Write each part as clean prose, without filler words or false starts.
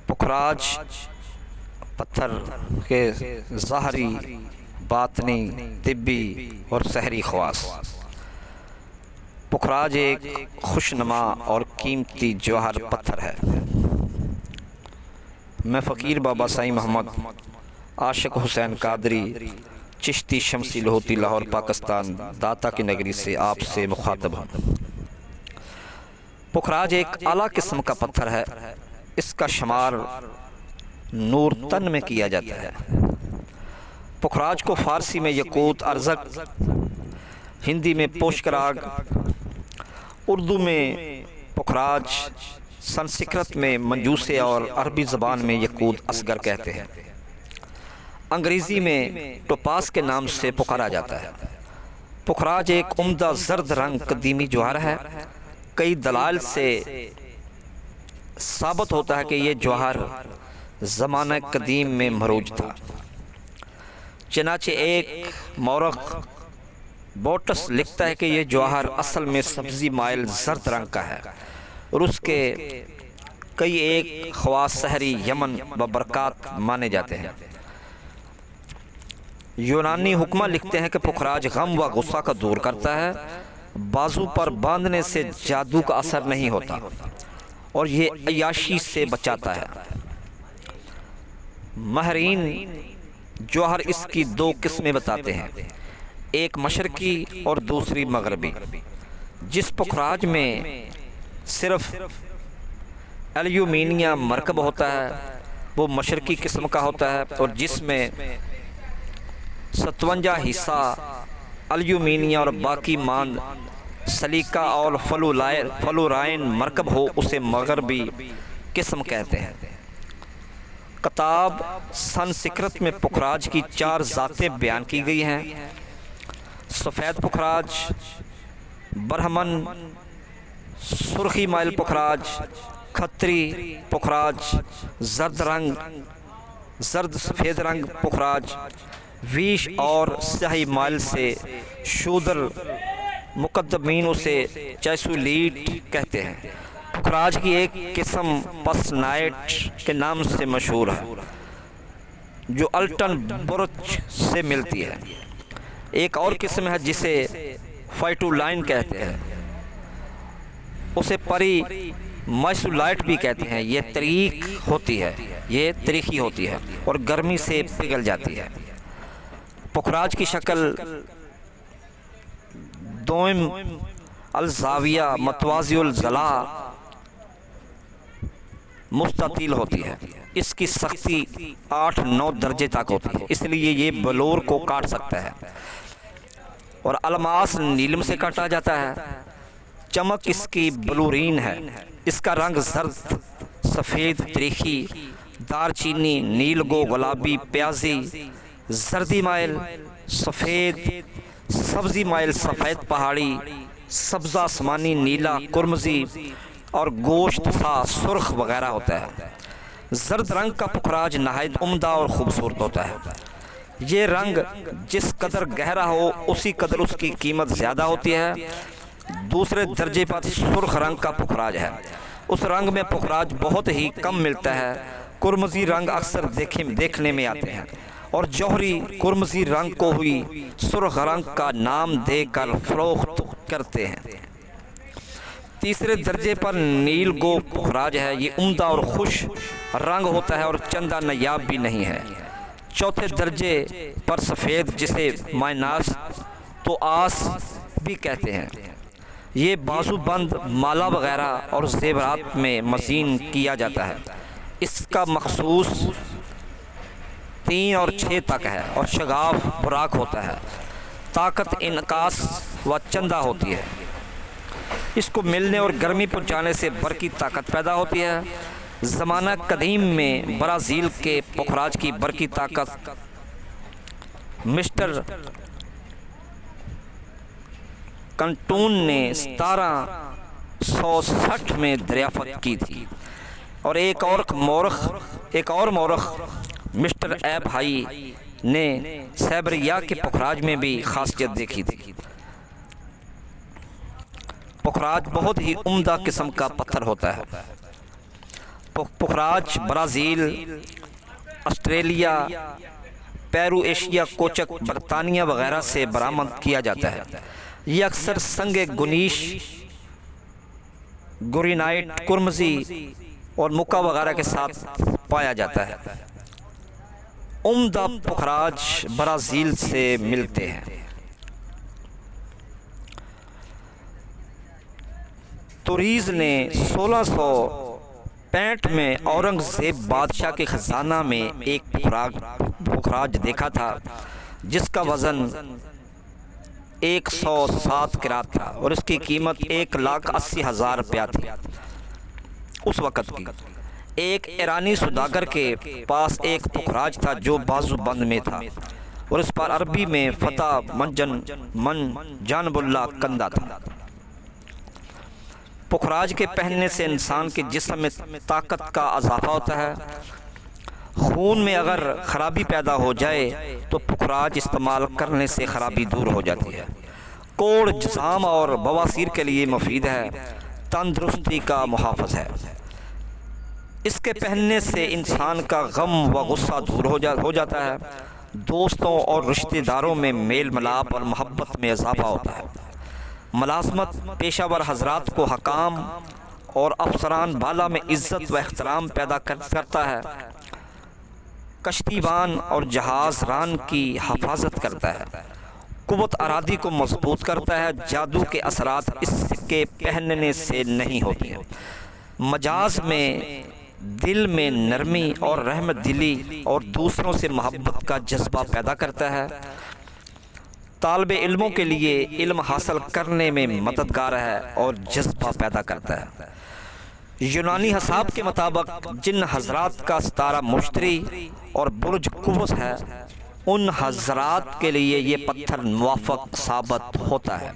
پکھراج پتھر کے ظاہری، باطنی، طبی اور سحری خواص۔ پکھراج ایک خوشنما اور قیمتی جوہر پتھر ہے۔ میں فقیر بابا سائی محمد عاشق حسین قادری چشتی شمسی لاہوتی لاہور پاکستان داتا کی نگری سے آپ سے مخاطب ہوں۔ پکھراج ایک اعلیٰ قسم کا پتھر ہے۔ اس کا شمار نور تن میں کیا جاتا ہے۔ پکھراج کو فارسی میں یقوت ارزق، ہندی میں پوشکراگ، اردو میں پکھراج، سنسکرت میں منجوسے اور عربی زبان میں یقوت اصغر کہتے ہیں۔ انگریزی میں ٹوپاس کے نام سے پکارا جاتا ہے۔ پکھراج ایک عمدہ زرد رنگ قدیمی جوہر ہے۔ کئی دلائل سے ثابت ہوتا ہے کہ یہ جوہر زمانہ قدیم میں مروج تھا۔ چنانچہ ایک مورخ بوٹس لکھتا ہے کہ یہ جوہر اصل میں سبزی مائل زرد رنگ کا ہے اور اس کے کئی ایک خواص سحری، یمن و برکات مانے جاتے ہیں۔ یونانی حکمہ لکھتے ہیں کہ پکھراج غم و غصہ کا دور کرتا ہے، بازو پر باندھنے سے جادو کا اثر نہیں ہوتا اور یہ عیاشی سے بچاتا ہے۔ ماہرین جوہر اس کی دو قسمیں بتاتے ہیں، ایک مشرقی اور دوسری مغربی۔ جس پکھراج میں صرف ایلومینیم مرکب ہوتا ہے وہ مشرقی قسم کا ہوتا ہے، اور جس میں 57 حصہ ایلومینیم اور باقی ماند سلیکا اور فلورائن مرکب ہو اسے مغربی قسم کہتے ہیں۔ کتاب سنسکرت میں پکھراج کی 4 ذاتیں بیان کی گئی ہیں: سفید پکھراج، برہمن، سرخی مائل پکھراج، کھتری پکھراج، زرد سفید رنگ پکھراج، ویش اور سیاہی مائل سے شودر، مقدمین اسے چیسولیٹ کہتے ہیں۔ پکھراج کی ایک قسم پس نائٹ کے نام سے مشہور ہے جو الٹن برچ سے ملتی ہے۔ ایک اور قسم ہے جسے فائٹولائن کہتے ہیں، اسے پری مائسولائٹ بھی کہتے ہیں۔ یہ تریخی ہوتی ہے اور گرمی سے پگھل جاتی ہے۔ پکھراج کی شکل دوئم الزاویہ متوازی الضلع مستطیل ہوتی ہے۔ اس کی سختی 8-9 درجے تک ہوتی ہے، اس لیے یہ بلور کو کاٹ سکتا ہے، اور الماس نیلم سے کاٹا جاتا ہے۔ چمک اس کی بلورین ہے۔ اس کا رنگ زرد، سفید، تریخی، دار چینی، نیلگو، گلابی، پیازی، زردی مائل، سفید، سبزی مائل، سفید پہاڑی، سبز آسمانی، نیلا، کرمزی اور گوشت سا سرخ وغیرہ ہوتا ہے۔ زرد رنگ کا پکھراج نہایت عمدہ اور خوبصورت ہوتا ہے۔ یہ رنگ جس قدر گہرا ہو اسی قدر اس کی قیمت زیادہ ہوتی ہے۔ دوسرے درجے پر سرخ رنگ کا پکھراج ہے۔ اس رنگ میں پکھراج بہت ہی کم ملتا ہے۔ کرمزی رنگ اکثر دیکھنے میں آتے ہیں، اور جوہری کرمزی رنگ کو ہوئی سرخ رنگ کا نام دے کر فروخت کرتے ہیں۔ تیسرے درجے پر نیل گو پکھراج ہے۔ یہ عمدہ اور خوش رنگ ہوتا ہے اور چندہ نایاب بھی نہیں ہے۔ چوتھے درجے پر سفید، جسے مائناس تو آس بھی کہتے ہیں، یہ بازو بند، مالا وغیرہ اور زیورات میں مزین کیا جاتا ہے۔ اس کا مخصوص 3 اور 6 تک ہے اور شگاف براق ہوتا ہے۔ طاقت انعکاس و چندہ ہوتی ہے۔ اس کو ملنے اور گرمی پہنچانے سے برقی طاقت پیدا ہوتی ہے۔ زمانہ قدیم میں برازیل کے پکھراج کی برقی طاقت مسٹر کنٹون نے 1760 میں دریافت کی تھی، اور ایک اور مورخ مسٹر ایب ہائی نے سیبریا کے پکھراج میں بھی خاصیت دیکھی تھی۔ پکھراج بہت ہی عمدہ قسم کا پتھر ہوتا ہے۔ پخراج برازیل، آسٹریلیا، پیرو ایشیا، کوچک برطانیہ وغیرہ سے برآمد کیا جاتا ہے۔ یہ اکثر سنگ گنیش، گورینائٹ، کرمزی اور مکا وغیرہ کے ساتھ پایا جاتا ہے۔ عمدہ پخراج برازیل سے ملتے ہیں۔ توریز نے 1665 میں اورنگزیب بادشاہ کے خزانہ میں ایک پخراج دیکھا تھا جس کا وزن 107 کرات تھا اور اس کی قیمت 1,80,000 روپیہ تھی اس وقت کی۔ ایک ایرانی سوداگر کے پاس ایک پخراج تھا جو بازو بند میں تھا اور اس پر عربی میں فتح من جانب اللہ کندہ تھا۔ پخراج کے پہننے سے انسان کے جسم میں طاقت کا اضافہ ہوتا ہے۔ خون میں اگر خرابی پیدا ہو جائے تو پخراج استعمال کرنے سے خرابی دور ہو جاتی ہے۔ کوڑ جسام اور بواسیر کے لیے مفید ہے، تندرستی کا محافظ ہے۔ اس کے پہننے سے انسان کا غم و غصہ دور ہو جاتا ہے۔ دوستوں اور رشتہ داروں میں میل ملاپ اور محبت میں اضافہ ہوتا ہے۔ ملازمت پیشہ ور حضرات کو حکام اور افسران بالا میں عزت و احترام پیدا کرتا ہے۔ کشتی بان اور جہاز ران کی حفاظت کرتا ہے۔ قوت ارادی کو مضبوط کرتا ہے۔ جادو کے اثرات اس کے پہننے سے نہیں ہوتے۔ مجاز میں دل میں نرمی اور رحمت دلی اور دوسروں سے محبت کا جذبہ پیدا کرتا ہے۔ طالب علموں کے لیے علم حاصل کرنے میں مددگار ہے اور جذبہ پیدا کرتا ہے۔ یونانی حساب کے مطابق جن حضرات کا ستارہ مشتری اور برج قوس ہے ان حضرات کے لیے یہ پتھر موافق ثابت ہوتا ہے،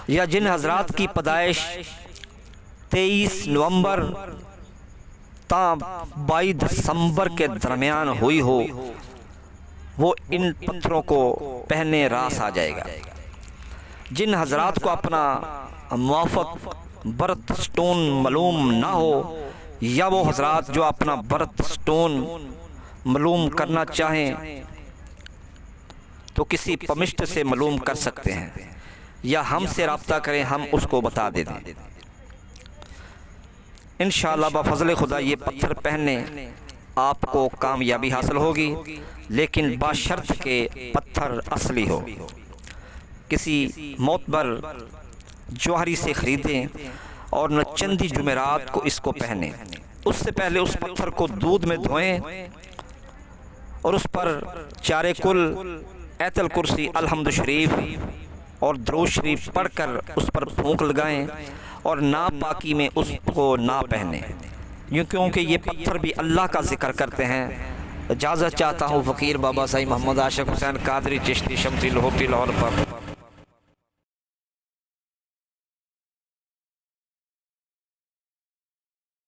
یا جن حضرات کی پیدائش 23 نومبر تا 22 دسمبر کے درمیان ہوئی ہو وہ ان پتھروں کو پہنے راس آ جائے گا۔ جن حضرات کو اپنا موافق برتھ سٹون معلوم نہ ہو، یا وہ حضرات جو اپنا برتھ سٹون معلوم کرنا چاہیں تو کسی پمسٹ سے معلوم کر سکتے ہیں یا ہم سے رابطہ کریں، ہم اس کو بتا دیں۔ انشاءاللہ بفضل خدا یہ پتھر پہننے آپ کو کامیابی حاصل ہوگی، لیکن بشرط کہ پتھر اصلی ہو۔ کسی معتبر جوہری سے خریدیں اور نہ چندی جمعرات کو اس کو پہنیں۔ اس سے پہلے اس پتھر کو دودھ میں دھوئیں اور اس پر 4 کل، ایت الکرسی، الحمد شریف اور درود شریف پڑھ کر اس پر پھونک لگائیں اور ناپاکی میں اس کو نہ پہنیں، کیونکہ یہ پتھر بھی اللہ کا ذکر کرتے ہیں۔ اجازت چاہتا ہوں فقیر بابا صاحب محمد عاشق حسین قادری چشتی شمسی لاہور پر۔